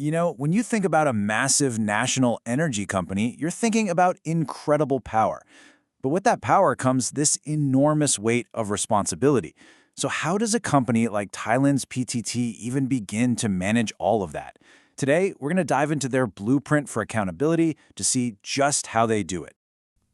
When you think about a massive national energy company, you're thinking about incredible power. But with that power comes this enormous weight of responsibility. So how does a company like Thailand's PTT even begin to manage all of that? Today, we're going to dive into their blueprint for accountability to see just how they do it.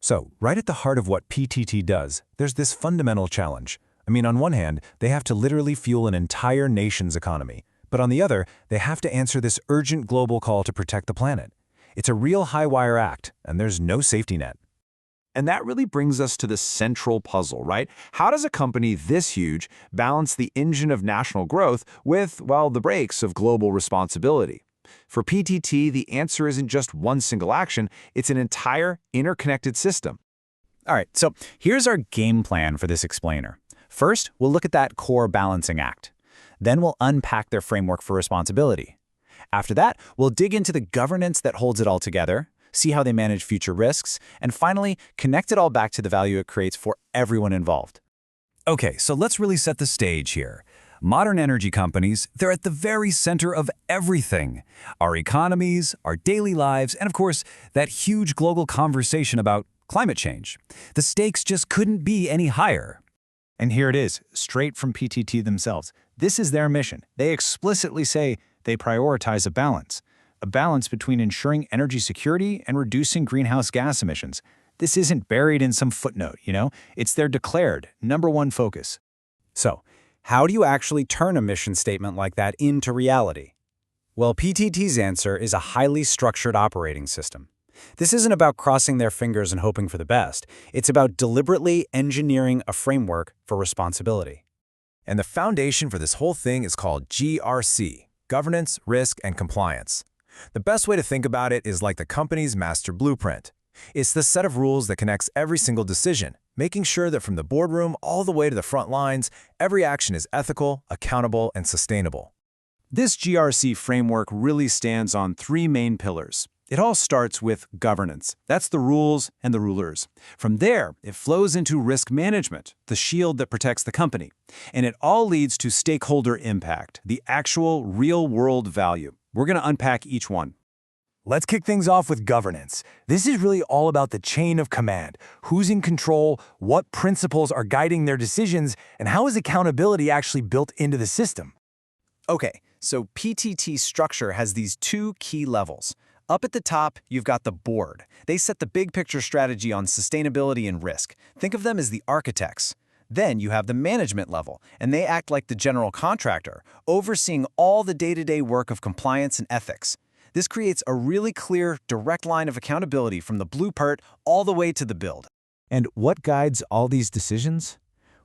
So, right at the heart of what PTT does, there's this fundamental challenge. On one hand, they have to literally fuel an entire nation's economy. But on the other, they have to answer this urgent global call to protect the planet. It's a real high-wire act, and there's no safety net. And that really brings us to the central puzzle, right? How does a company this huge balance the engine of national growth with, well, the brakes of global responsibility? For PTT, the answer isn't just one single action, it's an entire interconnected system. All right, so here's our game plan for this explainer. First, we'll look at that core balancing act. Then we'll unpack their framework for responsibility. After that, we'll dig into the governance that holds it all together, see how they manage future risks, and finally, connect it all back to the value it creates for everyone involved. Okay, so let's really set the stage here. Modern energy companies, they're at the very center of everything. Our economies, our daily lives, and of course, that huge global conversation about climate change. The stakes just couldn't be any higher. And here it is, straight from PTT themselves. This is their mission. They explicitly say they prioritize a balance between ensuring energy security and reducing greenhouse gas emissions. This isn't buried in some footnote, It's their declared #1 focus. So, how do you actually turn a mission statement like that into reality? Well, PTT's answer is a highly structured operating system. This isn't about crossing their fingers and hoping for the best. It's about deliberately engineering a framework for responsibility. And the foundation for this whole thing is called GRC, Governance, Risk, and Compliance. The best way to think about it is like the company's master blueprint. It's the set of rules that connects every single decision, making sure that from the boardroom all the way to the front lines, every action is ethical, accountable, and sustainable. This GRC framework really stands on 3 main pillars. It all starts with governance. That's the rules and the rulers. From there, it flows into risk management, the shield that protects the company. And it all leads to stakeholder impact, the actual real-world value. We're going to unpack each one. Let's kick things off with governance. This is really all about the chain of command. Who's in control, what principles are guiding their decisions, and how is accountability actually built into the system? Okay, so PTT structure has these 2 key levels. Up at the top, you've got the board. They set the big picture strategy on sustainability and risk. Think of them as the architects. Then you have the management level, and they act like the general contractor, overseeing all the day-to-day work of compliance and ethics. This creates a really clear, direct line of accountability from the blueprint all the way to the build. And what guides all these decisions?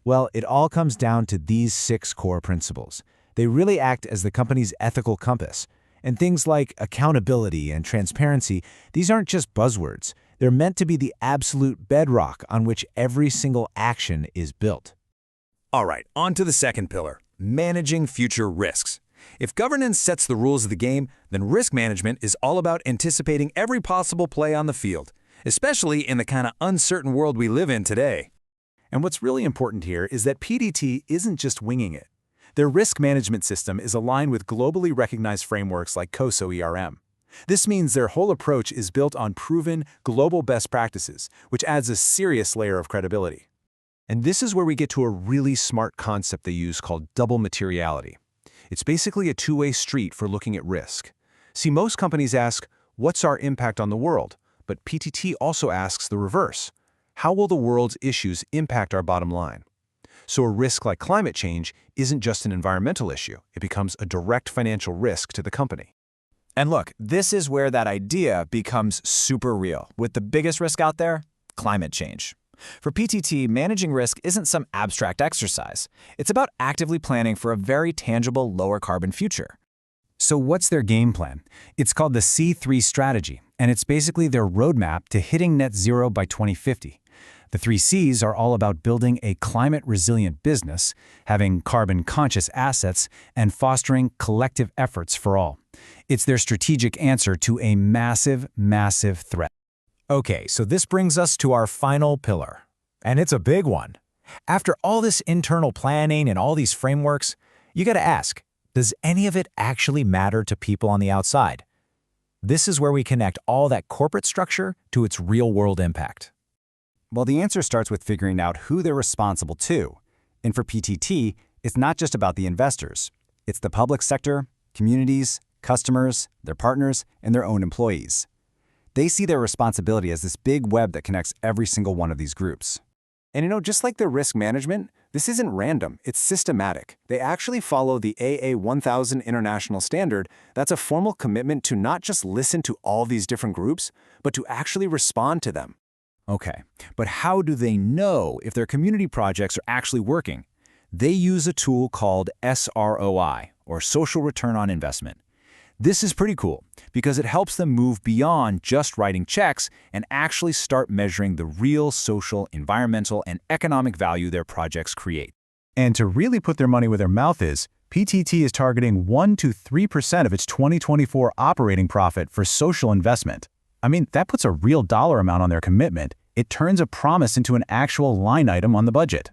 Well, it all comes down to these 6 core principles. They really act as the company's ethical compass. And things like accountability and transparency, these aren't just buzzwords. They're meant to be the absolute bedrock on which every single action is built. All right, on to the second pillar, managing future risks. If governance sets the rules of the game, then risk management is all about anticipating every possible play on the field, especially in the kind of uncertain world we live in today. And what's really important here is that PTT isn't just winging it. Their risk management system is aligned with globally recognized frameworks like COSO ERM. This means their whole approach is built on proven, global best practices, which adds a serious layer of credibility. And this is where we get to a really smart concept they use called double materiality. It's basically a two-way street for looking at risk. See, most companies ask, what's our impact on the world? But PTT also asks the reverse. How will the world's issues impact our bottom line? So a risk like climate change isn't just an environmental issue. It becomes a direct financial risk to the company. And look, this is where that idea becomes super real. With the biggest risk out there, climate change. For PTT, managing risk isn't some abstract exercise. It's about actively planning for a very tangible, lower carbon future. So what's their game plan? It's called the C3 strategy, and it's basically their roadmap to hitting net zero by 2050. The 3 C's are all about building a climate-resilient business, having carbon-conscious assets, and fostering collective efforts for all. It's their strategic answer to a massive, massive threat. Okay, so this brings us to our final pillar. And it's a big one. After all this internal planning and all these frameworks, you gotta ask, Does any of it actually matter to people on the outside? This is where we connect all that corporate structure to its real-world impact. Well, the answer starts with figuring out who they're responsible to. And for PTT, it's not just about the investors. It's the public sector, communities, customers, their partners, and their own employees. They see their responsibility as this big web that connects every single one of these groups. And just like their risk management, this isn't random, it's systematic. They actually follow the AA 1000 International Standard. That's a formal commitment to not just listen to all these different groups, but to actually respond to them. Okay, but how do they know if their community projects are actually working? They use a tool called SROI, or Social Return on Investment. This is pretty cool because it helps them move beyond just writing checks and actually start measuring the real social, environmental, and economic value their projects create. And to really put their money where their mouth is, PTT is targeting 1 to 3% of its 2024 operating profit for social investment. I mean, that puts a real dollar amount on their commitment. It turns a promise into an actual line item on the budget.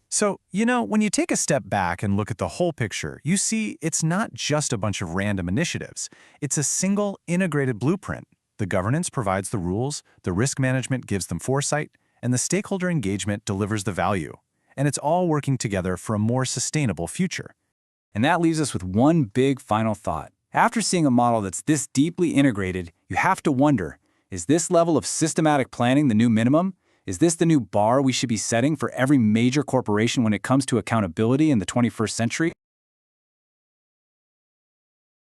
So, when you take a step back and look at the whole picture, you see it's not just a bunch of random initiatives. It's a single, integrated blueprint. The governance provides the rules, the risk management gives them foresight, and the stakeholder engagement delivers the value. And it's all working together for a more sustainable future. And that leaves us with one big final thought. After seeing a model that's this deeply integrated, you have to wonder, is this level of systematic planning the new minimum? Is this the new bar we should be setting for every major corporation when it comes to accountability in the 21st century?